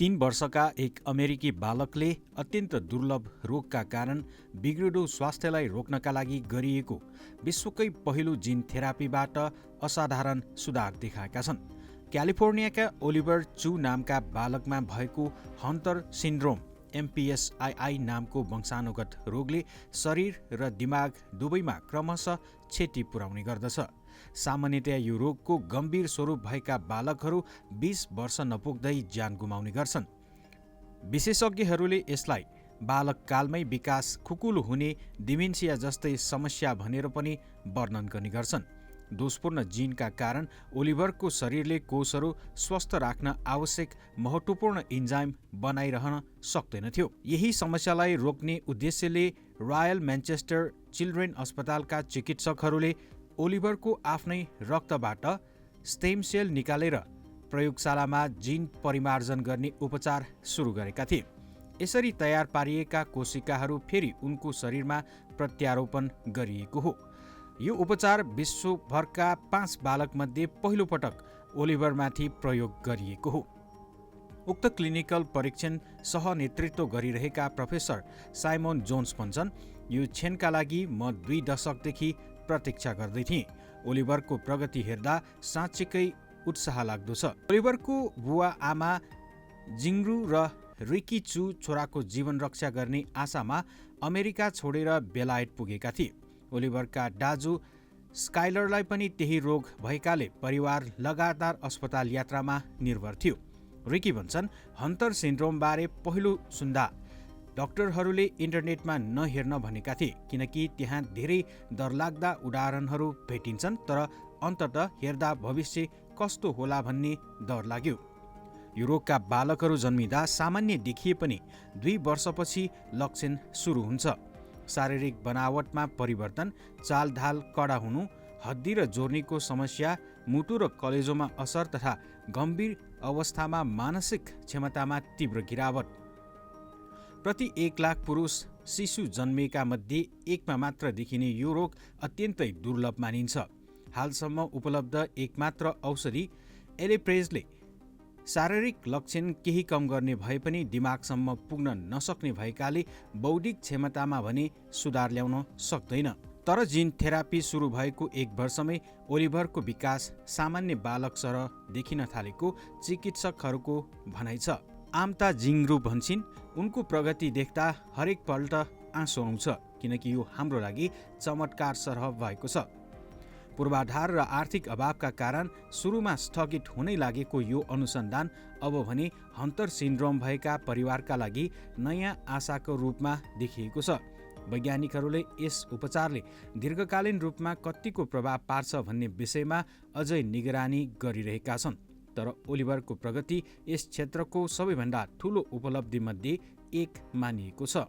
3 वर्षका एक अमेरिकी बालकले अत्यन्त दुर्लभ रोगका कारण बिग्रिडो स्वास्थ्यलाई रोक्नका लागि गरिएको विश्वकै पहिलो जिन थेरापीबाट असाधारण सुधार देखाएका छन्। क्यालिफोर्नियाका ओलिभर चु नामका बालकमा भएको हन्टर सिन्ड्रोम MPS II नामको वंशानुगत रोगले शरीर र दिमाग दुवैमा क्रमशः क्षति पुर्याउने गर्दछ। सामान्यतया यो रोगको गम्भीर स्वरूप भएका बालकहरू 20 वर्ष नपुग्दै ज्यान गुमाउने गर्छन्। विशेषज्ञहरूले यसलाई बालककालमै विकास खुकुलो हुने डिमेन्सिया जस्तै समस्या भनेर पनि वर्णन गर्ने गर्छन्। दोषपूर्ण जिनका कारण ओलिभरको शरीरले कोषहरू स्वस्थ राख्न आवश्यक महत्त्वपूर्ण इन्जाइम बनाइरहन सक्दैनथ्यो। यही समस्यालाई रोक्ने उद्देश्यले रोयल म्यानचेस्टर चिल्ड्रेन अस्पतालका चिकित्सकहरूले ओलिभरको आफ्नै रक्तबाट स्टेम सेल निकालेर प्रयोगशालामा जिन परिमार्जन गर्ने उपचार सुरु गरेका थिए। यसरी तयार पारिएका कोशिकाहरू फेरि उनको शरीरमा प्रत्यारोपण गरिएको हो। यो उपचार विश्वभरका 5 बालकमध्ये पहिलो पटक ओलिभरमाथि प्रयोग गरिएको हो। उक्त क्लिनिकल परीक्षण सहनेतृत्व गरिरहेका प्रोफेसर साइमन जोन्स भन्छन्, यो क्षणका लागि म 2 दशकदेखि प्रतीक्षा गर्दै थिएँ। ओलिभरको प्रगति हेर्दा साँच्चीकै उत्साह लाग्दो छ। ओलिभरको बुवा आमा जिङ्रू र रिकी चु छोराको जीवन रक्षा गर्ने आशामा अमेरिका छोडेर बेलायत पुगेका थिए। ओलिभरका दाजु स्काइलरलाई पनि त्यही रोग भएकाले परिवार लगातार अस्पताल यात्रामा निर्भर थियो। रिकी भन्छन्, हन्टर सिन्ड्रोमबारे पहिलो सुन्दा डाक्टरहरूले इन्टरनेटमा नहेर्न भनेका थिए, किनकि त्यहाँ धेरै डरलाग्दा उदाहरणहरू भेटिन्छन्, तर अन्ततः हेर्दा भविष्य कस्तो होला भन्ने डर लाग्यो। यो रोगका बालकहरू जन्मिँदा सामान्य देखिए पनि 2 वर्षपछि लक्षण सुरु हुन्छ। शारीरिक बनावटमा परिवर्तन, चालढाल कडा हुनु, हड्डी र जोर्नीको समस्या, मुटु र कलेजोमा असर तथा गम्भीर अवस्थामा मानसिक क्षमतामा तीव्र गिरावट। प्रति 1 लाख पुरुष शिशु जन्मेका मध्ये 1 मा मात्र देखिने यो रोग अत्यन्तै दुर्लभ मानिन्छ। हालसम्म उपलब्ध एकमात्र औषधि एलेप्रेजले शारीरिक लक्षण केही कम गर्ने भए पनि दिमागसम्म पुग्न नसक्ने भएकाले बौद्धिक क्षमतामा भने सुधार ल्याउन सक्दैन। तर जिन थेरापी सुरु भएको 1 वर्षमै ओलिभरको विकास सामान्य बालक सरह देखिन थालेको चिकित्सकहरूको भनाइ छ। आमता जिङ्रू भन्छन्, उनको प्रगति देख्दा हरेक पल्ट आँसु आउँछ, किनकि यो हाम्रो लागि चमत्कार सरह भएको छ। पूर्वाधार र आर्थिक अभावका कारण सुरुमा स्थगित हुनै लागेको यो अनुसन्धान अब भने हन्टर सिन्ड्रोम भएका परिवारका लागि नयाँ आशाको रूपमा देखिएको छ। वैज्ञानिकहरूले यस उपचारले दीर्घकालीन रूपमा कतिको प्रभाव पार्छ भन्ने विषयमा अझै निगरानी गरिरहेका छन्। तर ओलिभरको प्रगति यस क्षेत्रको सबैभन्दा ठूलो उपलब्धिमध्ये एक मानिएको छ।